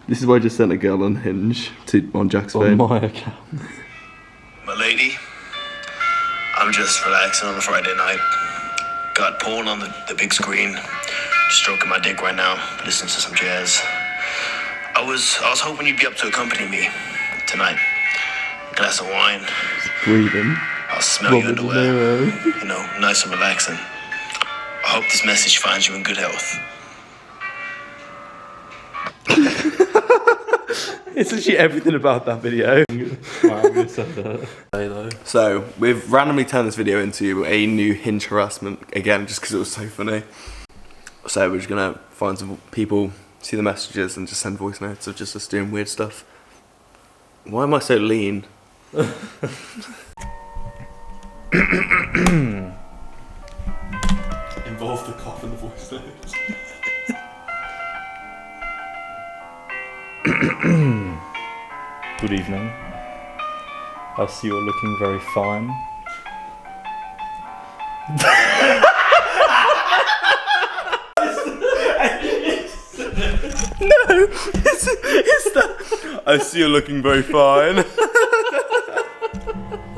This is why I just sent a girl on Hinge on Jack's phone. On my account. My lady, I'm just relaxing on a Friday night. Got porn on the big screen. Just stroking my dick right now, listening to some jazz. I was hoping you'd be up to accompany me tonight. A glass of wine. Breathing. I'll smell your underwear. You know, nice and relaxing. I hope this message finds you in good health. It's literally everything about that video. So, we've randomly turned this video into a new Hinge harassment, again, just because it was so funny. So we're just gonna find some people, see the messages, and just send voice notes of just us doing weird stuff. Why am I so lean? Involve the cough in the voice notes. Good evening. I see you're looking very fine. No, it's that. I see you're looking very fine.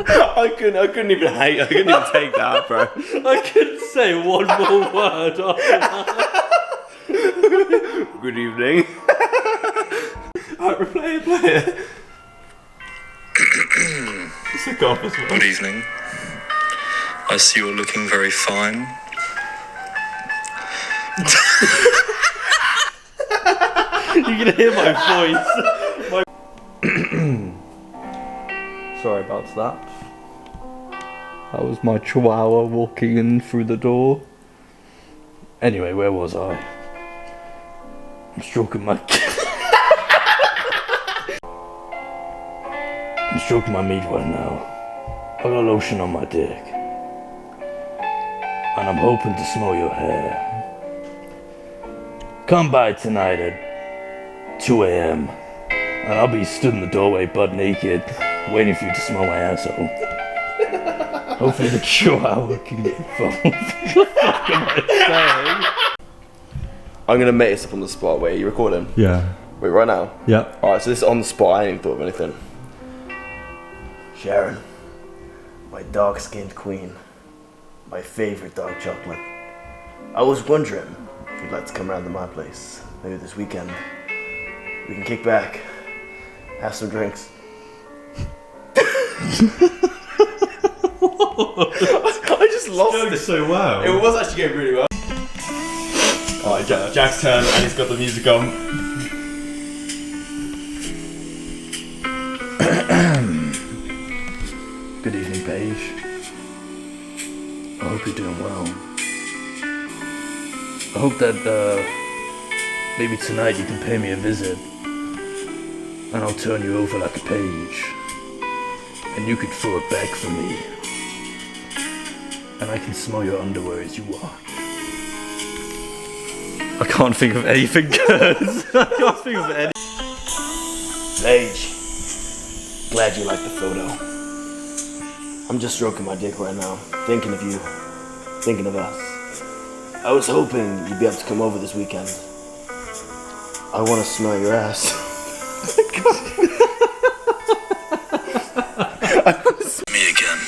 I couldn't even take that, bro. I couldn't say one more word after that. Good evening. Alright, play it. It's a cough as well. Good evening. I see you're looking very fine. You can hear my voice. Sorry about that. That was my chihuahua walking in through the door. Anyway, where was I? I'm stroking my I'm stroking my meat right now. I got lotion on my dick. And I'm hoping to smell your hair. Come by tonight at 2 a.m. and I'll be stood in the doorway butt naked, waiting for you to smell my asshole. Hopefully the chihuahua can get involved. What the fuck am I saying? I'm gonna make this up on the spot. Wait, are you recording? Yeah. Wait, right now? Yeah. Alright, so this is on the spot. I ain't even thought of anything. Sharon, my dark-skinned queen, my favorite dark chocolate. I was wondering if you'd like to come around to my place, maybe this weekend. We can kick back, have some drinks. I just lost it so well. It was actually going really well. Alright, Jack's turn, and he's got the music on. Good evening, Paige. I hope you're doing well. I hope that maybe tonight you can pay me a visit, and I'll turn you over like a page, and you could throw it back for me, and I can smell your underwear as you walk. I can't think of anything good. I can't think of anything. Paige, glad you liked the photo. I'm just stroking my dick right now, thinking of you, thinking of us. I was hoping you'd be able to come over this weekend. I want to smell your ass. Me again.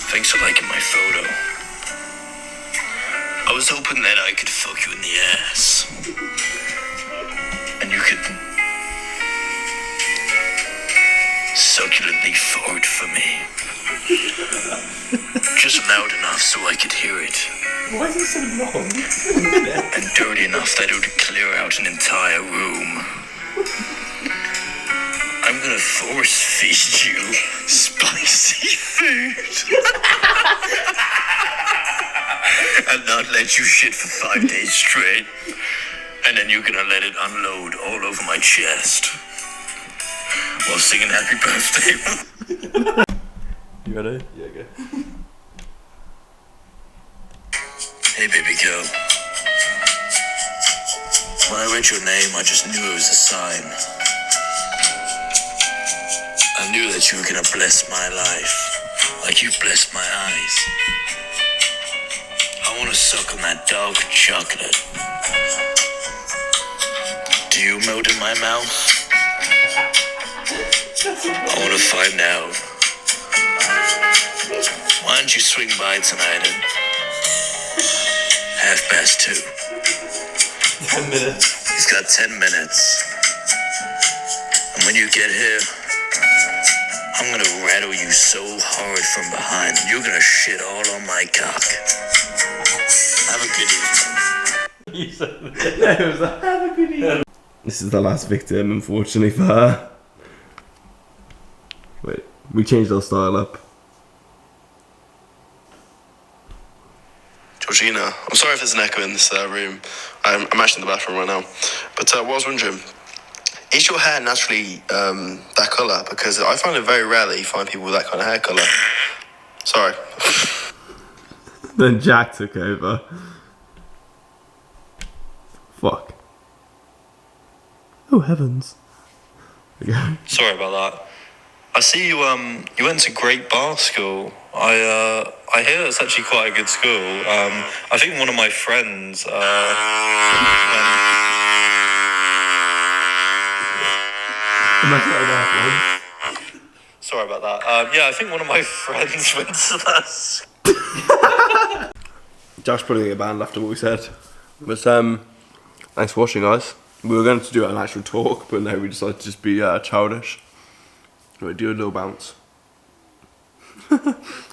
Thanks for liking my photo. I was hoping that I could fuck you in the ass. And you could succulently fart for me. Just loud enough so I could hear it. Why is it so long? And dirty enough that it would clear out an entire room. I'm gonna force feed you spicy food. And not let you shit for 5 days straight. And then you're gonna let it unload all over my chest. While singing happy birthday. You ready? Yeah, go. Hey baby girl. When I read your name, I just knew it was a sign. I knew that you were gonna bless my life, like you blessed my eyes. I wanna suck on that dark chocolate. Do you melt in my mouth? I want to find out. Why don't you swing by tonight at 2:30? 10 minutes. He's got 10 minutes. And when you get here, I'm gonna rattle you so hard from behind, you're gonna shit all on my cock. Have a good evening. You said that. It was like, have a good evening. This is the last victim, unfortunately, for her. Wait, we changed our style up. Georgina, I'm sorry if there's an echo in this room. I'm actually in the bathroom right now. But what I was wondering, is your hair naturally that colour? Because I find it very rare that you find people with that kind of hair colour. Sorry. Then Jack took over. Fuck. Oh heavens. Okay. Sorry about that. I see you you went to Great Bar School. I hear that's actually quite a good school. I think one of my friends Sorry about that. Yeah, I think one of my friends went to that school. Josh probably get banned after what we said. But thanks for watching, guys. We were going to do an actual talk, but no, we decided to just be childish. We'll do a little bounce.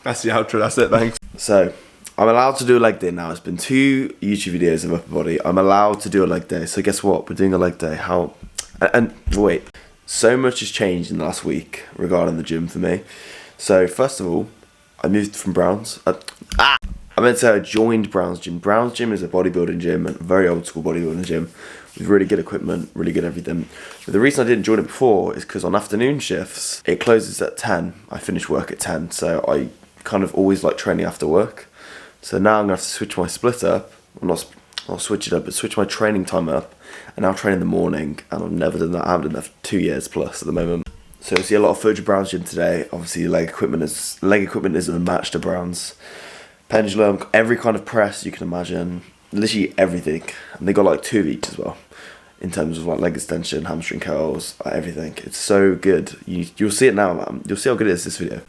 That's the outro, that's it, thanks. So, I'm allowed to do a leg day now. It's been 2 YouTube videos of upper body. I'm allowed to do a leg day. So guess what? We're doing a leg day. How? And wait. So much has changed in the last week regarding the gym for me. So, first of all, I moved from Brown's. I meant to say I joined Brown's gym. Brown's gym is a bodybuilding gym, a very old school bodybuilding gym with really good equipment, really good everything. But the reason I didn't join it before is because on afternoon shifts, it closes at 10. I finish work at 10, so I kind of always like training after work. So now I'm gonna have to switch my split up. I'll switch it up, but switch my training time up, and now train in the morning. And I've never done that. I haven't done that for 2 years plus at the moment. So you'll see a lot of footage of Brown's gym today. Obviously, leg equipment is unmatched to Brown's. Pendulum, every kind of press you can imagine, literally everything. And they got like 2 of each as well, in terms of like leg extension, hamstring curls, everything. It's so good. You'll see it now, man. You'll see how good it is this video.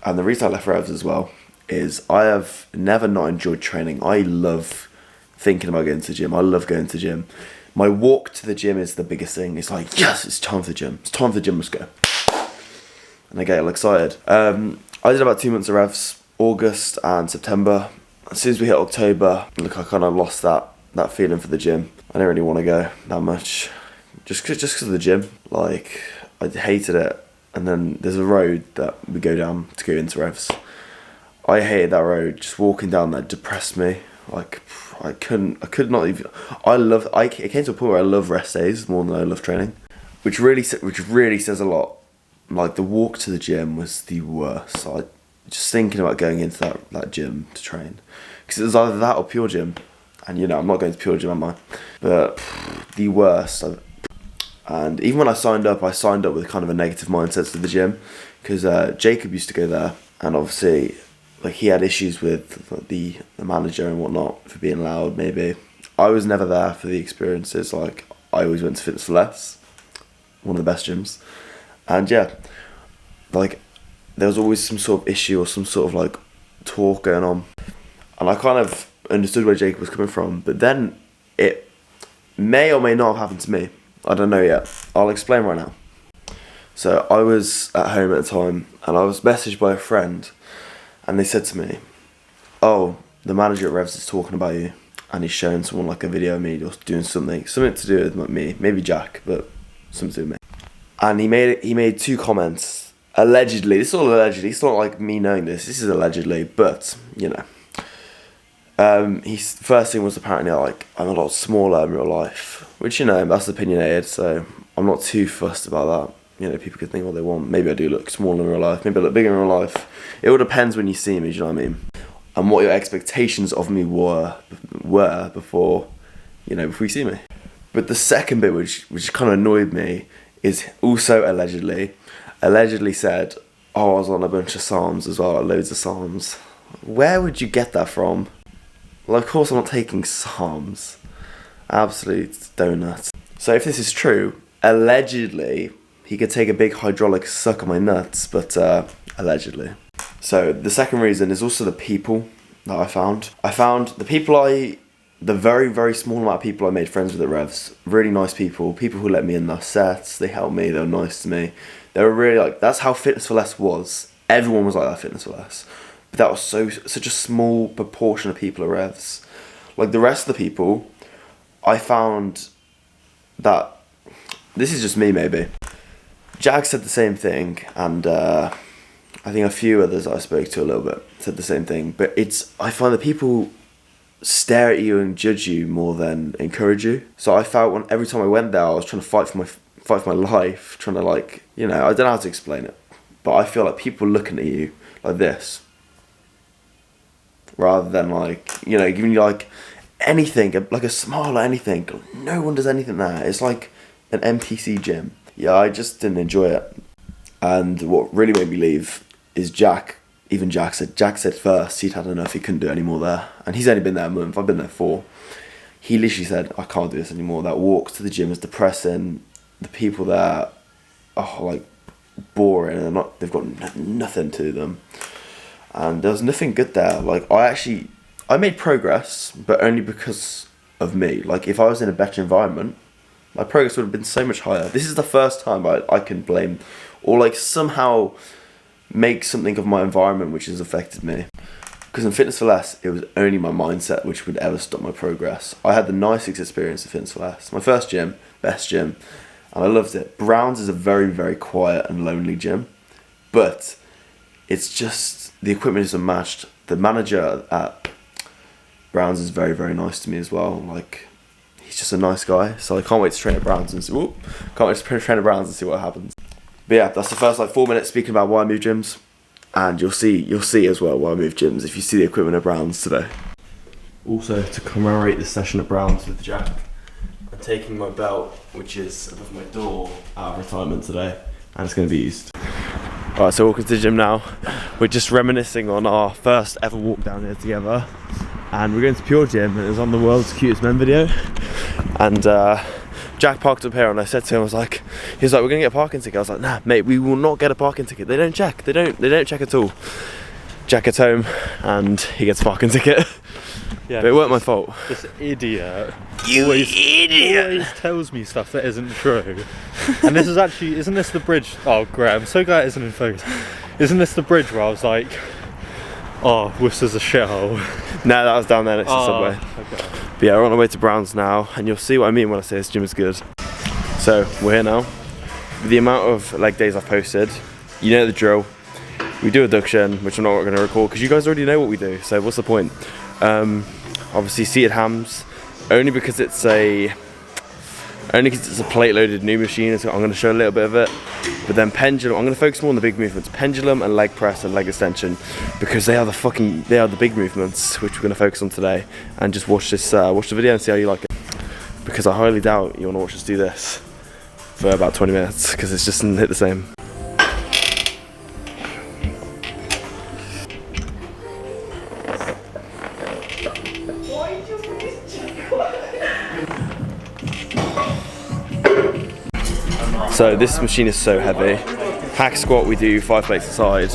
And the reason I left Revs as well is I have never not enjoyed training. I love thinking about going to the gym. I love going to the gym. My walk to the gym is the biggest thing. It's like, yes, it's time for the gym. It's time for the gym, let's go. And I get all excited. I did about 2 months of Revs. August and September. As soon as we hit October, look, I kind of lost that feeling for the gym. I didn't really want to go that much, just because of the gym. Like, I hated it. And then there's a road that we go down to go into Revs. I hated that road. Just walking down that depressed me. Like, I could not even. It came to a point where I love rest days more than I love training, which really says a lot. Like, the walk to the gym was the worst. Just thinking about going into that gym to train, because it was either that or Pure Gym, and you know I'm not going to Pure Gym, am I? But the worst. And even when I signed up with kind of a negative mindset to the gym, because Jacob used to go there, and obviously like he had issues with the manager and whatnot for being loud. Maybe I was never there for the experiences. Like, I always went to Fitness for Less, one of the best gyms, and yeah, like, there was always some sort of issue or some sort of like talk going on, and I kind of understood where Jacob was coming from, but then it may or may not have happened to me. I don't know yet. I'll explain right now. So I was at home at the time, and I was messaged by a friend, and they said to me, oh, the manager at Revs is talking about you, and he's showing someone like a video of me just doing something to do with me, maybe Jack, but something to do with me. And he made 2 comments. Allegedly, this is all allegedly, it's not like me knowing this is allegedly, but, you know. His first thing was apparently like, I'm a lot smaller in real life, which, you know, that's opinionated, so I'm not too fussed about that. You know, people can think what they want. Maybe I do look smaller in real life, maybe I look bigger in real life. It all depends when you see me, do you know what I mean? And what your expectations of me were before you see me. But the second bit, which kind of annoyed me, is also allegedly said, oh, I was on a bunch of Psalms as well, loads of Psalms. Where would you get that from? Well, of course I'm not taking Psalms. Absolute donuts. So if this is true, allegedly, he could take a big hydraulic suck on my nuts, but allegedly. So the second reason is also the people that I found. I found the very, very small amount of people I made friends with at Revs. Really nice people who let me in their sets, they helped me, they were nice to me. They were really like, that's how Fitness for Less was. Everyone was like that, Fitness for Less. But that was such a small proportion of people at Revs. Like the rest of the people, I found that, this is just me maybe. Jag said the same thing, and I think a few others I spoke to a little bit said the same thing. But I find that people stare at you and judge you more than encourage you. So I felt every time I went there, I was trying to fight for my life, trying to like, you know, I don't know how to explain it, but I feel like people looking at you like this, rather than like, you know, giving you like anything, like a smile or anything. No one does anything there. It's like an NPC gym. Yeah, I just didn't enjoy it. And what really made me leave is Jack. Even Jack said first he'd had enough, he couldn't do it anymore there. And he's only been there a month, I've been there 4. He literally said, I can't do this anymore. That walk to the gym is depressing. The people there are like boring, and they've got nothing to them. And there was nothing good there. Like I made progress, but only because of me. Like if I was in a better environment, my progress would have been so much higher. This is the first time I can blame or like somehow make something of my environment which has affected me. Because in Fitness for Less, it was only my mindset which would ever stop my progress. I had the nicest experience of Fitness for Less. My first gym, best gym, and I loved it. Brown's is a very, very quiet and lonely gym, but it's just, the equipment is unmatched. The manager at Brown's is very, very nice to me as well. Like, he's just a nice guy, so I can't wait to train at Brown's and see, what happens. But yeah, that's the first like 4 minutes speaking about why I moved gyms, and you'll see as well why I moved gyms if you see the equipment at Brown's today. Also, to commemorate this session at Brown's with Jack, I'm taking my belt, which is above my door, out of retirement today, and it's going to be used. Alright, so walking to the gym now. We're just reminiscing on our first ever walk down here together, and we're going to Pure Gym, and it was on the World's Cutest Men video, and Jack parked up here, and I said to him, he was like, we're going to get a parking ticket. I was like, nah mate, we will not get a parking ticket. They don't check at all. Jack gets home and he gets a parking ticket. Yeah, but it weren't my fault. This idiot idiot always tells me stuff that isn't true. And this is actually, isn't this the bridge? Oh great, I'm so glad it isn't in focus. Isn't this the bridge where I was like, oh, Worcester's a shithole? No, that was down there next to the subway. Okay. But yeah, we're on our way to Brown's now, and you'll see what I mean when I say this gym is good. So, we're here now. With the amount of leg days I've posted, you know the drill. We do adduction, which I'm not going to record, because you guys already know what we do, so what's the point? Obviously seated hams, only because it's a plate-loaded new machine, so I'm going to show a little bit of it. But then pendulum, I'm going to focus more on the big movements, pendulum and leg press and leg extension, because they are the big movements which we're going to focus on today. And just watch the video and see how you like it, because I highly doubt you want to watch us do this for about 20 minutes, because it's just doesn't hit the same. So this machine is so heavy. Hack squat we do 5 plates aside.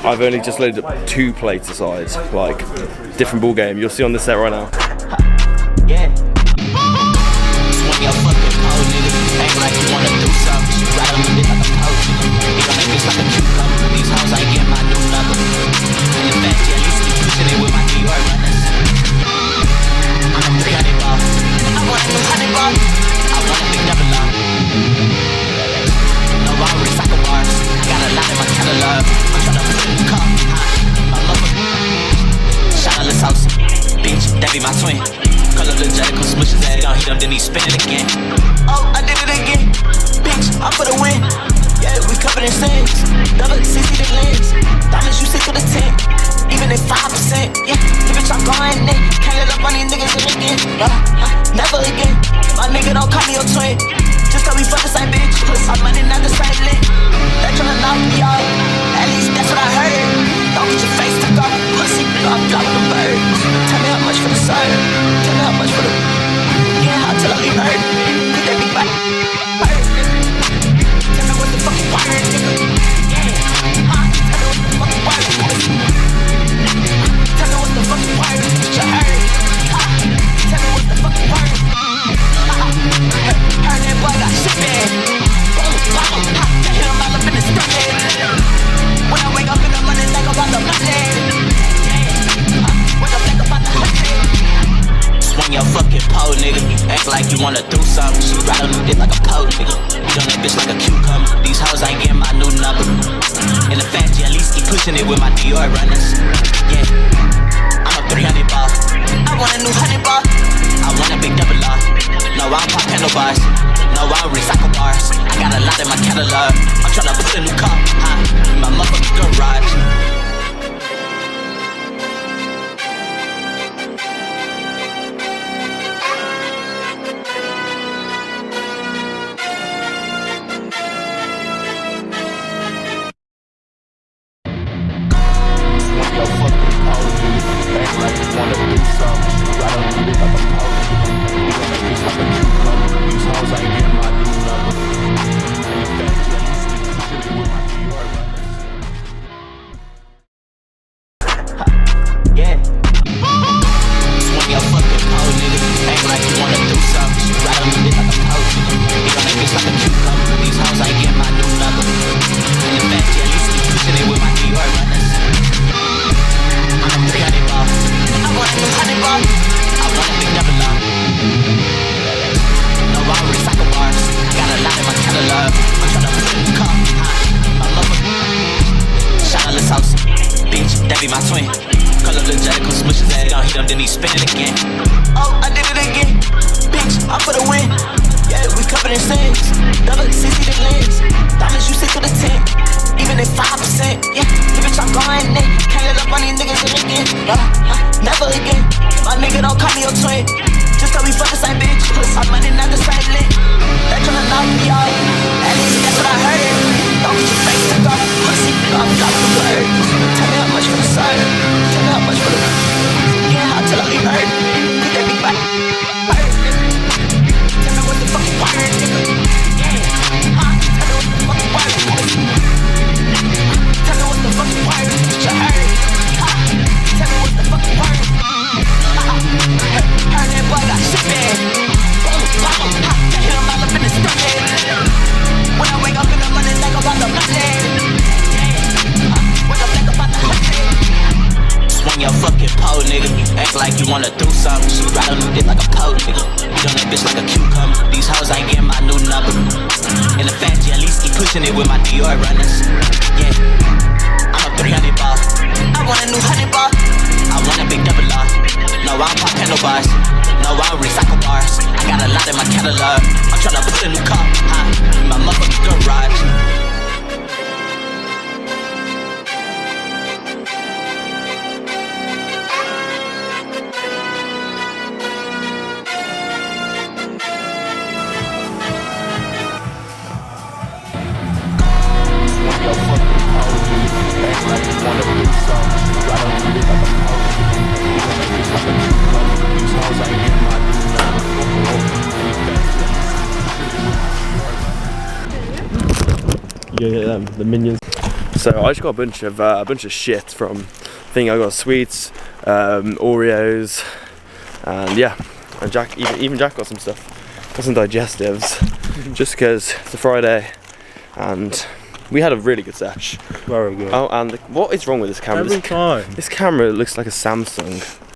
I've only just loaded up 2 plates aside, like different ball game. You'll see on this set right now. Yeah. Swing your fucking pole, nigga. Act like you wanna do something. Ride on the dick like a coach. Get on that bitch like a cucumber. These hoes ain't getting my new number. And the fact yeah, you see pushing it with my New York runners. I'm a 300 ball. I want a 200 ball. I want a big double up. No ball recycle bars. I got a lot in my catalog. I'm tryna put it in the car. My mother. Shottless house. Bitch, that be my twin. Call up the Jericho, smush his ass down, hit him, then he spin it again. Oh, I did it again. Bitch, I'm for the win. Yeah, we covered in sins. Double 60 the lens. Diamonds, you 6 to the 10. Even at 5%. Yeah, the bitch, I'm going in. Can't let up on these niggas again. Never again. My nigga don't call me your twin. Just cause we fuck the same bitch. I'm money, not the same link. They tryna knock me out. At least that's what I heard. Don't get your face took off. Pussy, I'm dropping the birds. Tell me how much for the sun. Tell me how much for the... Yeah, I'll tell her we heard. They be like, tell me what the fuck you want, nigga. Yeah, huh? Tell me what the fuck you want, nigga. Tell me what the fuck you want, nigga. You heard? Huh? Tell me what the fuck you want. Heard that boy got shit bad. Boom, boom, ha. Hit him all up in his stomach. When I wake up in the morning, think about the money. Wake up, think about the honey. Swing your fucking pole, nigga. Act like you wanna do something. She ride on your dick like a pole, nigga. Eat on that bitch like a cucumber. These hoes ain't getting my new number. In the fast, at least keep pushing it with my Dior runners. Yeah, I'm a 300 ball. I want a new 100 ball. I want a big double R. No, I don't pop handlebars. No, I don't recycle bars. I got a lot in my catalog. I'm tryna put a new car, in my motherfucking garage. Yeah. Swing your fucking pole, nigga. Act like you wanna do something. Ride on your dick like a pole, nigga. Eat on that bitch like a cucumber. These hoes ain't getting my new number. In the back, at least keep pushing it with my Dior runners. I'm a 300 ball. I want a new 100 ball. I want a big double R. No, I don't recycle bars. I got a lot in my catalog. I'm tryna put a new car, my mother. Shottless house. Bitch, that be my twin. Call up the J, come smush his ass. Gon' hit him, then he spin it again. Oh, I did it again. Bitch, I'm for the win. Yeah, we covered in sins. Double 60 the lens. Diamonds, you 6 for the 10. Even at 5%. Yeah, bitch, I'm going in. Can't let up on these niggas again. Never again. My nigga don't call me your twin. Just cause we fuck the same bitch. Our money not the same link. They tryna knock me off. At least that's what I heard. Don't get your face to go. Pussy, I'm dropping the bird. Tell me how much for the side. Tell me how much for the. Yeah, I'll tell her we heard. Put that big back. Tell me what the fuck you want, nigga. Yeah, huh? Tell me what the fuck you want, nigga. Tell me what the fuck you want, nigga. You heard? Huh? Tell me what the fuck you want. Heard that boy got shit bad. Boom, boom, ha. Hit him all up in his stomach. When I wake up in the morning, think about the money. Wake up, think about the honey. Swing your fucking pole, nigga. Act like you wanna do something. She ride on your dick like a pole, nigga. Eat on that bitch like a cucumber. These hoes ain't getting my new number. In the fast, at least keep pushing it with my Dior runners. Yeah, I'm a 300 ball. I want a new 100 ball. I want a big double R. No, I don't pop handlebars. No, I don't recycle bars. I got a lot in my catalog. I'm tryna put a new car, in my motherfucking garage. You get them, the minions. So I just got a bunch of shit from. I think I got sweets, Oreos, and yeah, and Jack even Jack got some stuff, got some digestives, just because it's a Friday, and we had a really good sesh. Very good. Oh, and what is wrong with this camera? Every time. This camera looks like a Samsung.